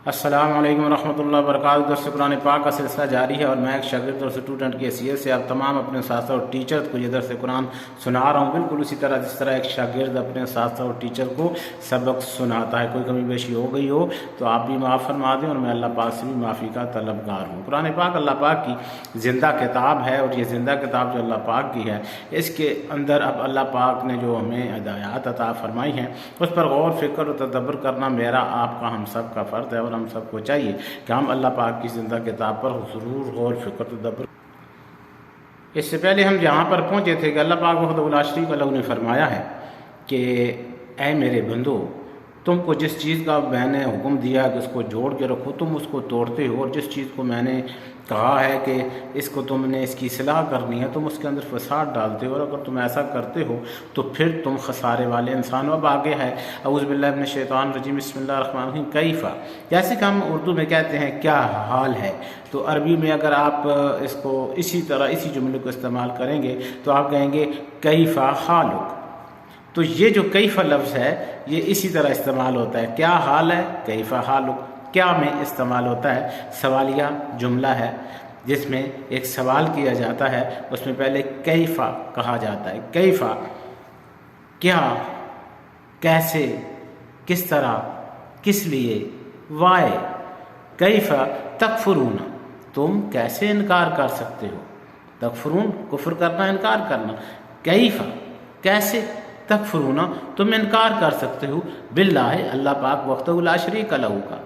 अस्सलाम वालेकुम रहमतुल्लाहि व बरकातहू। दर्स कुरान पाक का सिलसिला जारी है और मैं एक शागिर्द और स्टूडेंट की हैसियत से आप तमाम अपने साथ और टीचर को ये दर्स कुरान सुना रहा हूँ, बिल्कुल उसी तरह जिस तरह एक शागिर्द अपने साथ और टीचर को सबक सुनाता है। कोई कमी बेशी हो गई हो तो आप भी माफ़ फरमा दें और मैं अल्लाह पाक से भी माफ़ी का तलबगार हूँ। कुरान पाक अल्लाह पाक की ज़िंदा किताब है और ये ज़िंदा किताब जो अल्लाह पाक की है, इसके अंदर अब अल्लाह पाक ने जो हमें हिदायत अता फरमाई हैं उस पर गौर फिक्र और तदब्बर करना मेरा आपका हम सब का फ़र्ज़ है और हम सबको चाहिए कि हम अल्लाह पाक की ज़िंदा किताब पर ज़रूर गौर फिक्र तदब्बर। इससे पहले हम जहाँ पर पहुँचे थे कि अल्लाह पाक वहदहू ला शरीक लहू ने फरमाया है कि ऐ मेरे बंदो, तुमको जिस चीज़ का मैंने हुक्म दिया है कि उसको जोड़ के रखो तुम उसको तोड़ते हो, और जिस चीज़ को मैंने कहा है कि इसको तुमने इसकी इस्लाह करनी है तुम उसके अंदर फसाद डालते हो, और अगर तुम ऐसा करते हो तो फिर तुम खसारे वाले इंसान हो। अब आगे है औज़ु बिल्लाहि मिनश शैतानिर रजीम बिस्मिल्लाहिर रहमानिर रहीम कैफ़ा, जैसे कि हम उर्दू में कहते हैं क्या हाल है, तो अरबी में अगर आप इसको इसी तरह इसी जुमले को इस्तेमाल करेंगे तो आप कहेंगे कैफ़ा हालुक। तो ये जो कैफ़ा लफ्ज़ है ये इसी तरह इस्तेमाल होता है, क्या हाल है कैफ़ा हालुक, क्या में इस्तेमाल होता है। सवालिया जुमला है जिसमें एक सवाल किया जाता है, उसमें पहले कैफ़ा कहा जाता है। कैफ़ा क्या, कैसे, किस तरह, किस लिए। वाय कैफ़ा तकफुरून, तुम कैसे इनकार कर सकते हो। तकफुरून कुफ्र करना, इनकार करना। कैफ़ा कैसे, तकफुरून तुम इनकार कर सकते हो। बिल्लाह अल्लाह पाक वहदहू ला शरीक लहू का,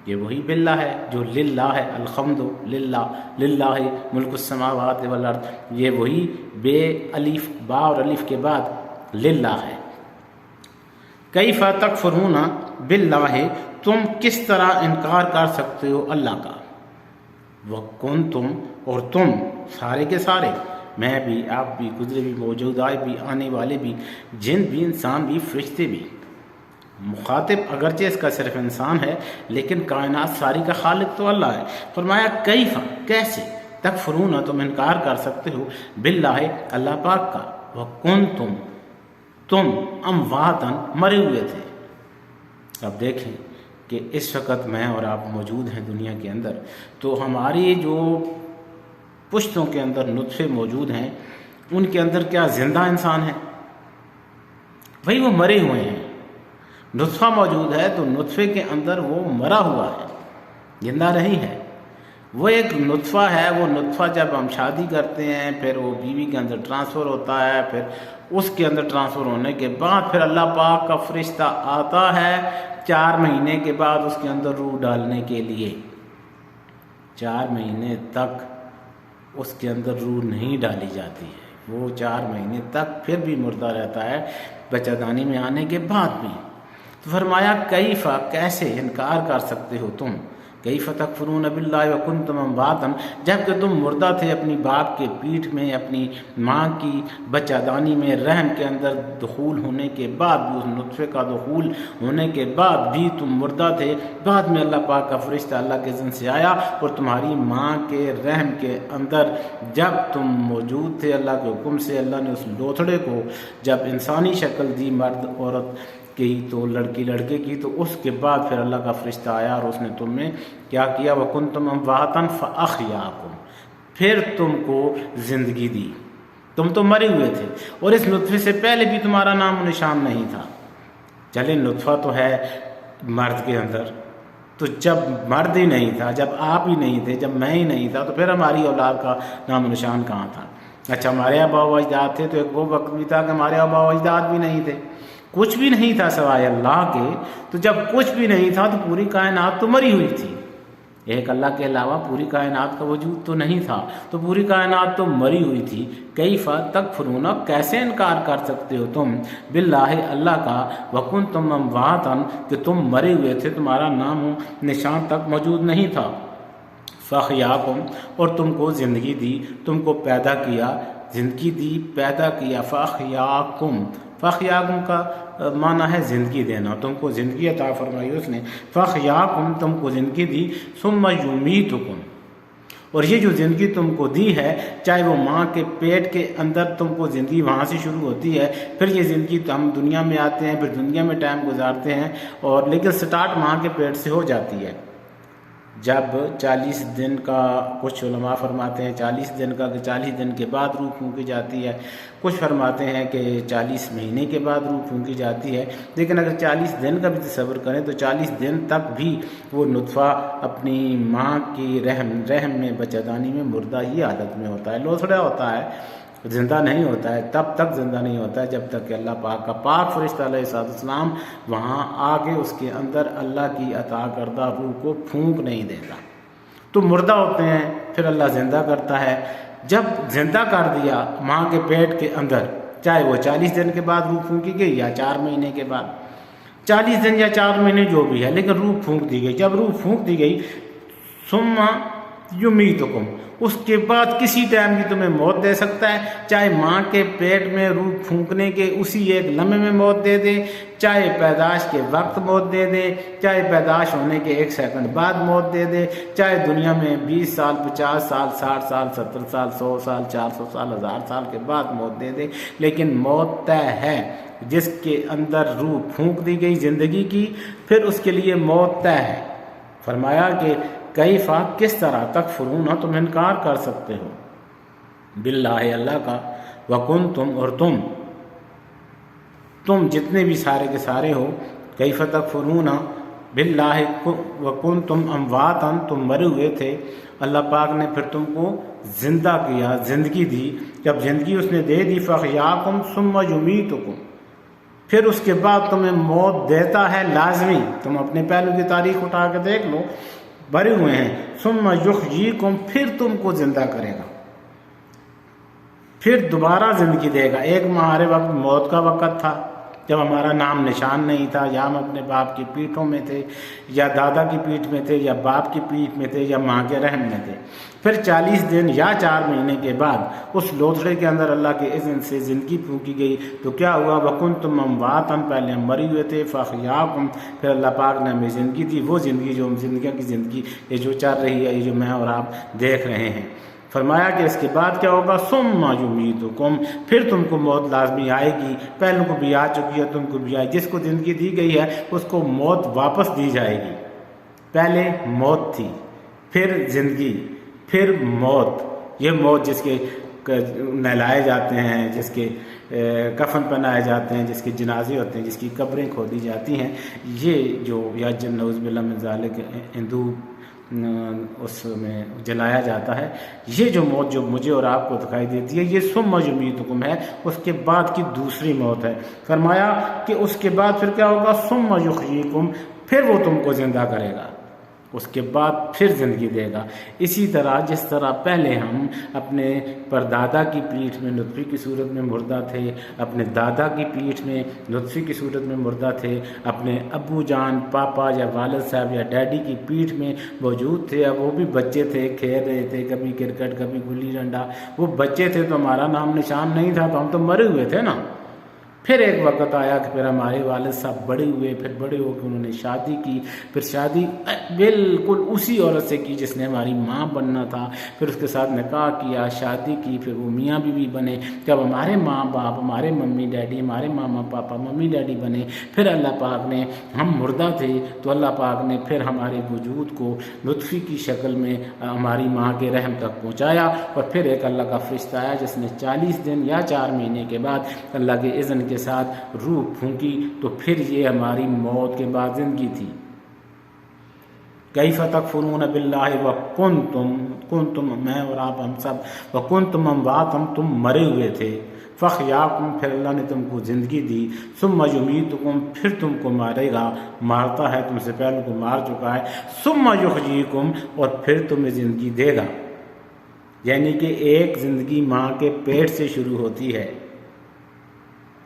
ये वही बिल्ला है जो लिल्लाह है। अलहम्दु लिल्लाह, लिल्लाह मुल्कुस समावाति वल अर्द, ये वही बे अलिफ बा और अलिफ के बाद लिल्लाह है। कैफ़ा तकफुरून बिल्लाह, तुम किस तरह इनकार कर सकते हो अल्लाह का। वकुंतुम, और तुम सारे के सारे, मैं भी, आप भी, गुजरे भी, मौजूदा भी, आने वाले भी, जिन भी, इंसान भी, फरिश्ते भी। मुखातिब अगरचे इसका सिर्फ इंसान है लेकिन कायनात सारी का खालिक तो अल्लाह है। फरमाया कैफ़ा कैसे, तकफुरून तुम इनकार कर सकते हो, बिल्लाह अल्लाह पाक का, वकुंतुम तुम अमवातन मरे हुए थे। अब देखें कि इस वक़्त मैं और आप मौजूद हैं दुनिया के अंदर, तो हमारी जो पुश्तों के अंदर नुत्फ़े मौजूद हैं उनके अंदर क्या ज़िंदा इंसान है? भाई वो मरे हुए हैं। नुत्फ़ा मौजूद है तो नुत्फ़े के अंदर वो मरा हुआ है, जिंदा नहीं है। वो एक नुत्फ़ा है, वो नुत्फ़ा जब हम शादी करते हैं फिर वो बीवी के अंदर ट्रांसफ़र होता है, फिर उसके अंदर ट्रांसफ़र होने के बाद फिर अल्लाह पाक का फरिश्ता आता है 4 महीने के बाद उसके अंदर रूह डालने के लिए। 4 महीने तक उसके अंदर रूह नहीं डाली जाती है, वो 4 महीने तक फिर भी मुर्दा रहता है बच्चादानी में आने के बाद भी। तो फरमाया कैफ़ा कैसे इनकार कर सकते हो तुम, कैफ़ा तकफुरून बिल्लाहि व कुंतुम अमवातन, जबकि तुम मुर्दा थे अपनी बाप के पीठ में, अपनी माँ की बच्चादानी में, रहम के अंदर दुखूल होने के बाद भी, उस नुत्फ़े का दुखूल होने के बाद भी तुम मुर्दा थे। बाद में अल्लाह पाक का फरिश्ता अल्लाह के ज़िन से आया और तुम्हारी माँ के रहम के अंदर जब तुम मौजूद थे, अल्लाह के हुक्म से अल्लाह ने उस लोथड़े को जब इंसानी शक्ल दी, मर्द औरत की तो लड़की लड़के की, तो उसके बाद फिर अल्लाह का फरिश्ता आया और उसने तुम्हें क्या किया, वकुंतुम अमवातन फ़अह्याकुम, फिर तुमको ज़िंदगी दी। तुम तो मरे हुए थे और इस नुत्फ़े से पहले भी तुम्हारा नाम निशान नहीं था। चले नुत्फ़ा तो है मर्द के अंदर, तो जब मर्द ही नहीं था, जब आप ही नहीं थे, जब मैं ही नहीं था, तो फिर हमारी औलाद का नाम निशान कहाँ था। अच्छा हमारे आबा व अजदाद थे तो एक वो वक्त भी था कि हमारे आबा व अजदाद भी नहीं थे, कुछ भी नहीं था सिवाय अल्लाह के। तो जब कुछ भी नहीं था तो पूरी कायनात तो मरी हुई थी, एक अल्लाह के अलावा पूरी कायनात का वजूद तो नहीं था, तो पूरी कायनात तो मरी हुई थी। कैफ़ा तकफुरून कैसे इनकार कर सकते हो तुम, बिल्लाह अल्लाह का, वकुंतुम अमवातन कि तुम मरे हुए थे, तुम्हारा नाम निशान तक मौजूद नहीं था। फ़अह्याकुम और तुमको ज़िंदगी दी, तुमको पैदा किया, ज़िंदगी दी, पैदा किया। फ़अह्याकुम, फ़अह्याकुम का माना है ज़िंदगी देना, तुमको ज़िंदगी अता फरमाई उसने। फ़अह्याकुम तुमको ज़िंदगी दी, सुम्मा युमीतुकुम, और ये जो ज़िंदगी तुमको दी है, चाहे वो माँ के पेट के अंदर तुमको ज़िंदगी वहाँ से शुरू होती है, फिर ये ज़िंदगी हम दुनिया में आते हैं, फिर दुनिया में टाइम गुजारते हैं, और लेकिन स्टार्ट माँ के पेट से हो जाती है। जब 40 दिन का, कुछ उलमा फरमाते हैं 40 दिन का कि 40 दिन के बाद रूह फूंकी जाती है, कुछ फरमाते हैं कि 40 महीने के बाद रूह फूंकी जाती है। लेकिन अगर 40 दिन का भी तसव्वुर करें तो 40 दिन तक भी वो नुतफ़ा अपनी माँ की रहम में बच्चादानी में मुर्दा ही हालत में होता है, लोथड़ा होता है, ज़िंदा नहीं होता है। तब तक ज़िंदा नहीं होता है जब तक कि अल्लाह पाक का पाक फरिश्ता अलैहिस्सलाम वहाँ आके उसके अंदर अल्लाह की अता करदा रूह को फूंक नहीं देता। तो मुर्दा होते हैं, फिर अल्लाह ज़िंदा करता है। जब ज़िंदा कर दिया माँ के पेट के अंदर, चाहे वो 40 दिन के बाद रूह फूंकी गई या 4 महीने के बाद, 40 दिन या 4 महीने जो भी है, लेकिन रूह फूंक दी गई। जब रूह फूंक दी गई, सुम्मा युमीतुकुम, उसके बाद किसी टाइम की तुम्हें मौत दे सकता है, चाहे माँ के पेट में रूह फूंकने के उसी एक लम्हे में मौत दे दे, चाहे पैदाश के वक्त मौत दे दे, चाहे पैदाश होने के 1 सेकंड बाद मौत दे दे, चाहे दुनिया में 20 साल 50 साल 60 साल 70 साल 100 साल 400 साल 1000 साल के बाद मौत दे दे, लेकिन मौत तय है। जिसके अंदर रूह फूंक दी गई ज़िंदगी की, फिर उसके लिए मौत तय है। फरमाया कि कई फ़ाक, किस तरह तक फ़ुरून, तुम इनकार कर सकते हो बिल्लाह, अल्लाह का, वकुन तुम, और तुम जितने भी सारे के सारे हो, कई फ़तक फ़ुरून बिल्लाह वकुन तुम अमवातन, तुम मरे हुए थे, अल्लाह पाक ने फिर तुमको ज़िंदा किया, ज़िंदगी दी। जब ज़िंदगी उसने दे दी, फ़अहयाकुम सुम्मा युमीतुकुम, फिर उसके बाद तुम्हें मौत देता है लाजमी। तुम अपने पहलू की तारीख उठा के देख लो, भरे हुए हैं। सुम्मा युहयीकुम, फिर तुमको जिंदा करेगा, फिर दोबारा जिंदगी देगा। एक हमारे वक्त मौत का वक़्त था जब हमारा नाम निशान नहीं था, या हम अपने बाप की पीठों में थे, या दादा की पीठ में थे, या बाप की पीठ में थे, या माँ के रहम में थे। फिर 40 दिन या 4 महीने के बाद उस लोथड़े के अंदर अल्लाह के इज़्न से ज़िंदगी फूंकी गई। तो क्या हुआ, वकुन तुम अमवातन, पहले हम मरे हुए थे, फ़अहयाकुम, फिर अल्लाह पाक ने हमें ज़िंदगी दी। वो ज़िंदगी जो हम ज़िंदगी की ज़िंदगी ये जो चल रही है, ये जो मैं और आप देख रहे हैं। फरमाया कि इसके बाद क्या होगा, सुम्मा युमीतुकुम, फिर तुमको मौत लाजमी आएगी। पहलों को भी आ चुकी है, तुमको भी आएगी। जिसको ज़िंदगी दी गई है उसको मौत वापस दी जाएगी। पहले मौत थी, फिर ज़िंदगी, फिर मौत। ये मौत जिसके नहलाए जाते हैं, जिसके कफन पहनाए जाते हैं, जिसके जनाजे होते हैं, जिसकी कब्रें खोदी जाती हैं, ये जो या नऊज़ुबिल्लाह मिन ज़ालिक हिंदू उसमें जलाया जाता है, ये जो मौत जो मुझे और आपको दिखाई देती है, ये सुम्मा युमीतुकुम है। उसके बाद की दूसरी मौत है। फरमाया कि उसके बाद फिर क्या होगा, सुम्मा युहयीकुम, फिर वो तुमको ज़िंदा करेगा, उसके बाद फिर ज़िंदगी देगा। इसी तरह जिस तरह पहले हम अपने परदादा की पीठ में नुतफ़े की सूरत में मुर्दा थे, अपने दादा की पीठ में नुतफ़े की सूरत में मुर्दा थे, अपने अब्बू जान, पापा या वालिद साहब या डैडी की पीठ में मौजूद थे। अब वो भी बच्चे थे, खेल रहे थे, कभी क्रिकेट कभी गुल्ली डंडा, वो बच्चे थे तो हमारा नाम निशान नहीं था, तो हम तो मरे हुए थे ना। फिर एक वक्त आया कि फिर हमारे वालिद साहब बड़े हुए, फिर बड़े होकर उन्होंने शादी की। फिर शादी बिल्कुल उसी औरत से की जिसने हमारी माँ बनना था। फिर उसके साथ निकाह किया, शादी की, फिर वो मियाँ बीवी बने। जब हमारे माँ बाप, हमारे मम्मी डैडी, हमारे मामा पापा मम्मी डैडी बने, फिर अल्लाह पाक ने, हम मुर्दा थे तो अल्लाह पाक ने फिर हमारे वजूद को लुत्फ़ी की शक्ल में हमारी माँ के रहम तक पहुँचाया। और फिर एक अल्लाह का फरिश्ता आया जिसने 40 दिन या 4 महीने के बाद अल्लाह के इज़्न के साथ रूह फूंकी। तो फिर ये हमारी मौत के बाद जिंदगी थी। कैफ़ तकफ़ुरून बिल्लाहि व कुंतुम, मैं और आप हम सब, व कुंतुम अमवातन, तुम मरे हुए थे, फ़अहयाकुम, फिर अल्लाह ने तुमको ज़िंदगी दी, सुम्मा युमीतुकुम, फिर तुमको मारेगा, मारता है, तुमसे पहले को मार चुका है, सुम्मा युहयीकुम, और फिर तुम्हें ज़िंदगी देगा। यानी कि एक ज़िंदगी माँ के पेट से शुरू होती है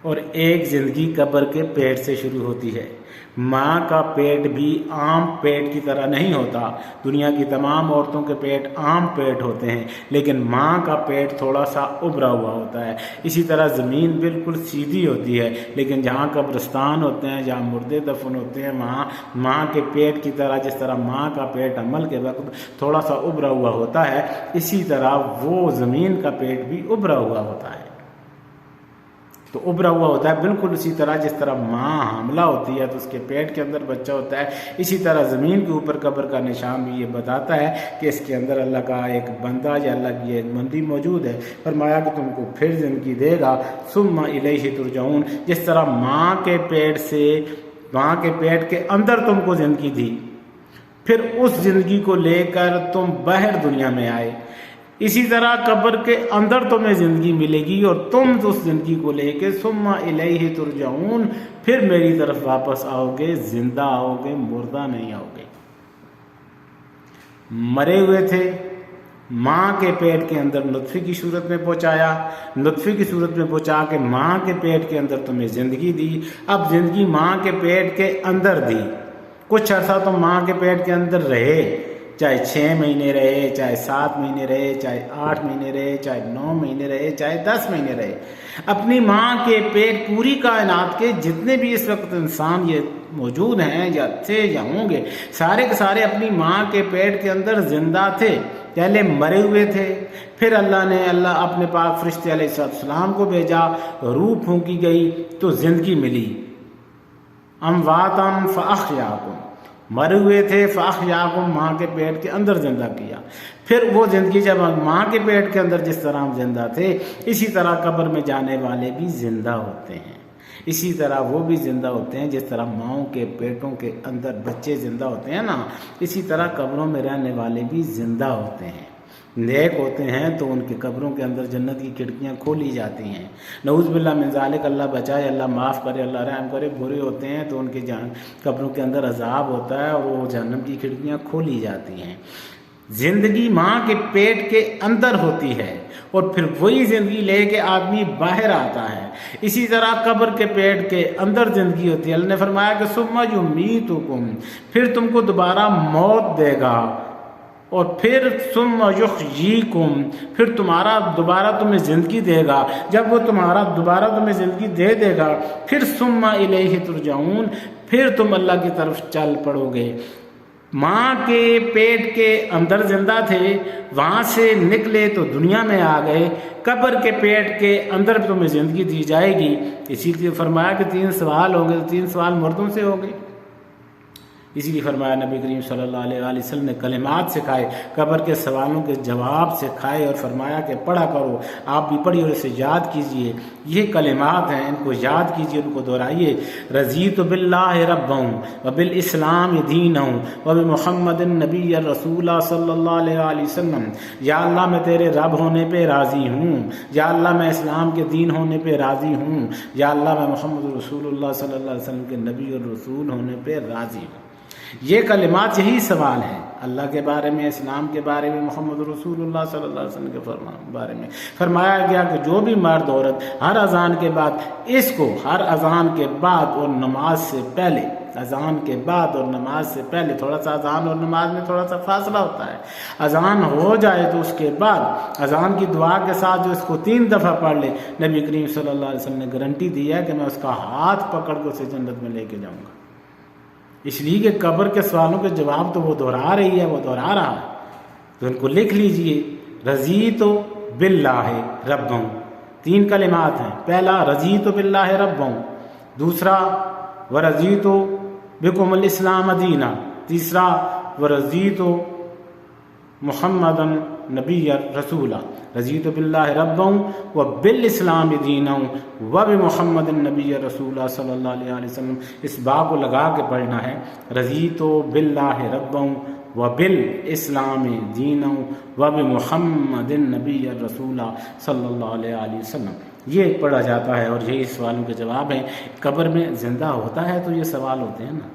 और एक ज़िंदगी कब्र के पेट से शुरू होती है। माँ का पेट भी आम पेट की तरह नहीं होता। दुनिया की तमाम औरतों के पेट आम पेट होते हैं, लेकिन माँ का पेट थोड़ा सा उभरा हुआ होता है। इसी तरह ज़मीन बिल्कुल सीधी होती है, लेकिन जहाँ कब्रिस्तान होते हैं, जहाँ मुर्दे दफन होते हैं, वहाँ माँ के पेट की तरह, जिस तरह माँ का पेट अमल के वक्त थोड़ा सा उभरा हुआ होता है, इसी तरह वो ज़मीन का पेट भी उभरा हुआ होता है। तो उभरा हुआ होता है। बिल्कुल उसी तरह जिस तरह माँ हामला होती है तो उसके पेट के अंदर बच्चा होता है, इसी तरह ज़मीन के ऊपर कब्र का निशान भी ये बताता है कि इसके अंदर अल्लाह का एक बंदा या अल्लाह की एक बंदी मौजूद है। फरमाया कि तुमको फिर ज़िंदगी देगा, सुम्मा इलैहि तुरजाऊन। जिस तरह माँ के पेट के अंदर तुमको ज़िंदगी दी, फिर उस ज़िंदगी को लेकर तुम बाहर दुनिया में आए, इसी तरह कब्र के अंदर तुम्हें ज़िंदगी मिलेगी और तुम उस ज़िंदगी को लेके सुम्मा इलैहि तुरजाऊन, फिर मेरी तरफ वापस आओगे, जिंदा आओगे, मुर्दा नहीं आओगे। मरे हुए थे, माँ के पेट के अंदर नुत्फ़े की सूरत में पहुँचाया, नुत्फ़े की सूरत में पहुँचा के माँ के पेट के अंदर तुम्हें ज़िंदगी दी। अब ज़िंदगी माँ के पेट के अंदर दी, कुछ अर्सा तो माँ के पेट के अंदर रहे, चाहे 6 महीने रहे, चाहे 7 महीने रहे, चाहे 8 महीने रहे, चाहे 9 महीने रहे, चाहे 10 महीने रहे। अपनी माँ के पेट, पूरी कायनात के जितने भी इस वक्त इंसान ये मौजूद हैं या थे या होंगे, सारे के सारे अपनी माँ के पेट के अंदर जिंदा थे। पहले मरे हुए थे, फिर अल्लाह अपने पाक फरिश्ते अलैहिस्सलाम को भेजा, रूह फूंकी गई तो जिंदगी मिली। अमवातन फ़अहयाकुम, मरे हुए थे, फ़अहयाकुम, माँ के पेट के अंदर जिंदा किया। फिर वो ज़िंदगी जब माँ के पेट के अंदर जिस तरह हम जिंदा थे, इसी तरह कब्र में जाने वाले भी जिंदा होते हैं। इसी तरह वो भी जिंदा होते हैं, जिस तरह माँओं के पेटों के अंदर बच्चे जिंदा होते हैं ना, इसी तरह कब्रों में रहने वाले भी जिंदा होते हैं। नेक होते हैं तो उनके कब्रों के अंदर जन्नत की खिड़कियां खोली जाती हैं। नऊज़ बिल्लाह मिन ज़ालिक, अल्लाह बचाए, अल्लाह माफ़ करे, अल्लाह रहम करे। बुरे होते हैं तो उनके कब्रों के अंदर अजाब होता है और वो जहन्नम की खिड़कियां खोली जाती हैं। जिंदगी माँ के पेट के अंदर होती है और फिर वही ज़िंदगी लेके आदमी बाहर आता है। इसी तरह कब्र के पेट के अंदर ज़िंदगी होती है। अल्लाह ने फरमाया कि सुम्मा युमीतुकुम, फिर तुमको दोबारा मौत देगा और फिर सुम्मा युहयीकुम, फिर दोबारा तुम्हें ज़िंदगी देगा। जब वो दोबारा तुम्हें ज़िंदगी दे देगा, फिर सुम्मा इलैहि तुरजाऊन, फिर तुम अल्लाह की तरफ चल पड़ोगे। माँ के पेट के अंदर जिंदा थे, वहाँ से निकले तो दुनिया में आ गए, कब्र के पेट के अंदर भी तुम्हें ज़िंदगी दी जाएगी। इसीलिए फरमाया कि 3 सवाल होंगे, तो 3 सवाल मर्दों से होंगे। इसीलिए फरमाया नबी करीम सल्लल्लाहु अलैहि वसल्लम ने कलिमात सिखाए, कब्र के सवालों के जवाब सिखाए और फरमाया कि पढ़ा करो। आप भी पढ़िए और इसे याद कीजिए। ये कलिमात हैं, इनको याद कीजिए, उनको दोहराइए। रज़ीतु बिल्लाहि रब्बन व बिल इस्लाम दीनन व बि मुहम्मदिन नबिय्यन रसूला सल्लल्लाहु अलैहि वसल्लम। या अल्लाह मैं तेरे रब होने पे राज़ी हूँ, या अल्लाह मैं इस्लाम के दीन होने पे राज़ी हूँ, या अल्लाह मैं मोहम्मद रसूलुल्लाह सल्लल्लाहु अलैहि वसल्लम के नबी और रसूल होने पे राज़ी हूँ। ये कलिमात यही सवाल हैं अल्लाह के बारे में, इस्लाम के बारे में, मोहम्मद रसूलुल्लाह सल्लल्लाहु अलैहि वसल्लम के बारे में। फरमाया गया कि जो भी मर्द औरत हर अजान के बाद इसको, हर अजान के बाद और नमाज से पहले, अजान के बाद और नमाज से पहले, थोड़ा सा अजान और नमाज में थोड़ा सा फासला होता है, अजान हो जाए तो उसके बाद अजान की दुआ के साथ जो इसको 3 दफ़ा पढ़ ले, नबी करीम सल्लल्लाहु अलैहि वसल्लम ने गारंटी दी है कि मैं उसका हाथ पकड़ कर उसे जन्नत में लेके जाऊँगा। इसलिए कि कब्र के सवालों के जवाब तो वो दोहरा रही है, वो दोहरा रहा है, तो उनको लिख लीजिए। रज़ीतु बिल्लाहि रब्बन, 3 कलिमात हैं। पहला रज़ीतु बिल्लाहि रब्बन, दूसरा व रज़ीतु बिकुमुल इस्लाम दीना, तीसरा व रज़ीतु मुहम्मदन नबिय्यन रसूला। रज़ीतु बिल्लाहि रब्बन व बिल इस्लाम दीनन व बि मुहम्मदिन नबिय्यन रसूला सल्लल्लाहु अलैहि वसल्लम। इस बा को लगा के पढ़ना है, रज़ीतु बिल्लाहि रब्बन व बिल इस्लाम दीनन व बि मुहम्मदिन नबिय्यन रसूला सल्लल्लाहु अलैहि वसल्लम। ये पढ़ा जाता है और यही सवालों के जवाब हैं। कब्र में ज़िंदा होता है तो ये सवाल होते हैं ना,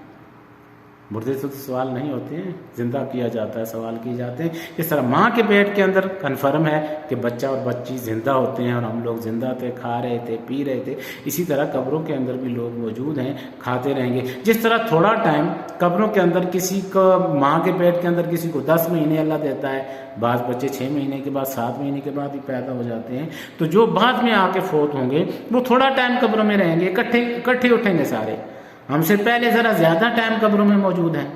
मुर्दे से तो सवाल नहीं होते हैं, जिंदा किया जाता है, सवाल किए जाते हैं। इस तरह माँ के पेट के अंदर कन्फर्म है कि बच्चा और बच्ची जिंदा होते हैं और हम लोग जिंदा थे, खा रहे थे, पी रहे थे। इसी तरह कब्रों के अंदर भी लोग मौजूद हैं, खाते रहेंगे। जिस तरह थोड़ा टाइम कब्रों के अंदर किसी को, माँ के पेट के अंदर किसी को 10 महीने अल्लाह देता है, बाज़ बच्चे 6 महीने के बाद, 7 महीने के बाद ही पैदा हो जाते हैं। तो जो बाद में आके फोत होंगे वो थोड़ा टाइम कब्रों में रहेंगे, इकट्ठे उठेंगे सारे। हमसे पहले ज़रा ज़्यादा टाइम कब्रों में मौजूद हैं,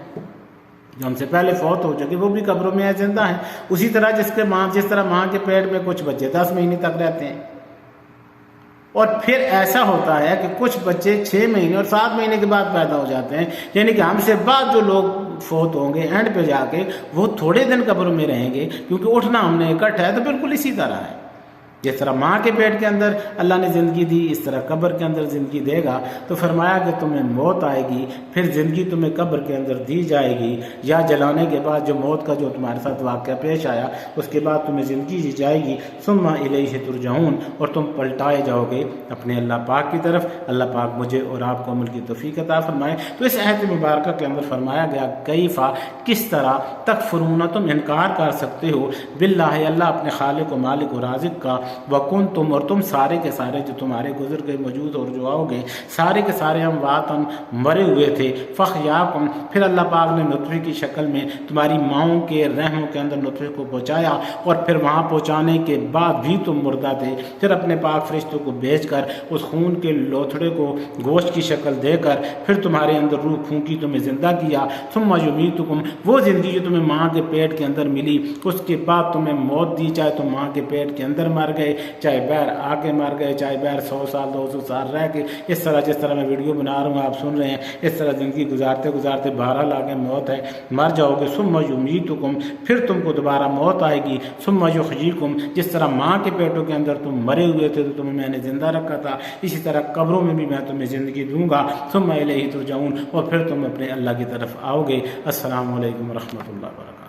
जो हमसे पहले फौत हो चुके वो भी कब्रों में जिंदा हैं। उसी तरह जिस तरह माँ के पेट में कुछ बच्चे 10 महीने तक रहते हैं और फिर ऐसा होता है कि कुछ बच्चे 6 महीने और 7 महीने के बाद पैदा हो जाते हैं, यानी कि हमसे बाद जो लोग फोत होंगे एंड पे जाके वो थोड़े दिन कब्र में रहेंगे, क्योंकि उठना हमने इकट्ठा है। तो बिल्कुल इसी तरह है, जिस तरह माँ के पेट के अंदर अल्लाह ने ज़िंदगी दी, इस तरह कब्र के अंदर ज़िंदगी देगा। तो फरमाया कि तुम्हें मौत आएगी, फिर ज़िंदगी तुम्हें कब्र के अंदर दी जाएगी, या जलाने के बाद जो मौत का जो तुम्हारे साथ वाक़या पेश आया उसके बाद तुम्हें ज़िंदगी दी जाएगी। सुम्मा इलैहि तुरजऊन, और तुम पलटाए जाओगे अपने अल्लाह पाक की तरफ। अल्लाह पाक मुझे और आपको अमल की तौफीक अता फरमाए। तो इस आयत मुबारक के अंदर फरमाया गया कैफ़ा, किस तरह तकफुरून, तुम इनकार कर सकते हो बिल्लाह, अल्लाह अपने खालिक व मालिक व राज़िक का, वकुन तुम, और तुम सारे के सारे जो तुम्हारे गुजर गए मौजूद और जो आओगे सारे के सारे हम वातन मरे हुए थे। फ़ख़याकुम, फिर अल्लाह पाक ने नुतफ़े की शक्ल में तुम्हारी माओं के रहमों के अंदर नुतफ़े को पहुँचाया, और फिर वहाँ पहुँचाने के बाद भी तुम मुर्दा थे। फिर अपने पाक फरिश्तों को भेजकर उस खून के लोथड़े को गोश्त की शक्ल देकर फिर तुम्हारे अंदर रूह फूंकी, तुम्हें ज़िंदा किया। सुम्मा युमीतुकुम, वो ज़िंदगी जो तुम्हें माँ के पेट के अंदर मिली, उसके बाद तुम्हें मौत दी, चाहे तुम माँ के पेट के अंदर मर गए, चाहे बाहर आके मर गए, चाहे बाहर 100 साल 200 साल रह के, इस तरह जिस तरह मैं वीडियो बना रहा हूँ आप सुन रहे हैं, इस तरह ज़िंदगी गुजारते गुजारते 12 लाख मौत है, मर जाओगे। सुम्मा युमीतुकुम, फिर तुमको दोबारा मौत आएगी। सुम्मा युहयीकुम, जिस तरह माँ के पेटों के अंदर तुम मरे हुए थे तो तुम्हें मैंने ज़िंदा रखा था, इसी तरह कब्रों में भी मैं तुम्हें ज़िंदगी दूँगा। सुम्मा इलैहि तुरजऊन, और फिर तुम अपने अल्लाह की तरफ आओगे। अस्सलामु अलैकुम व रहमतुल्लाहि व बरकातहू।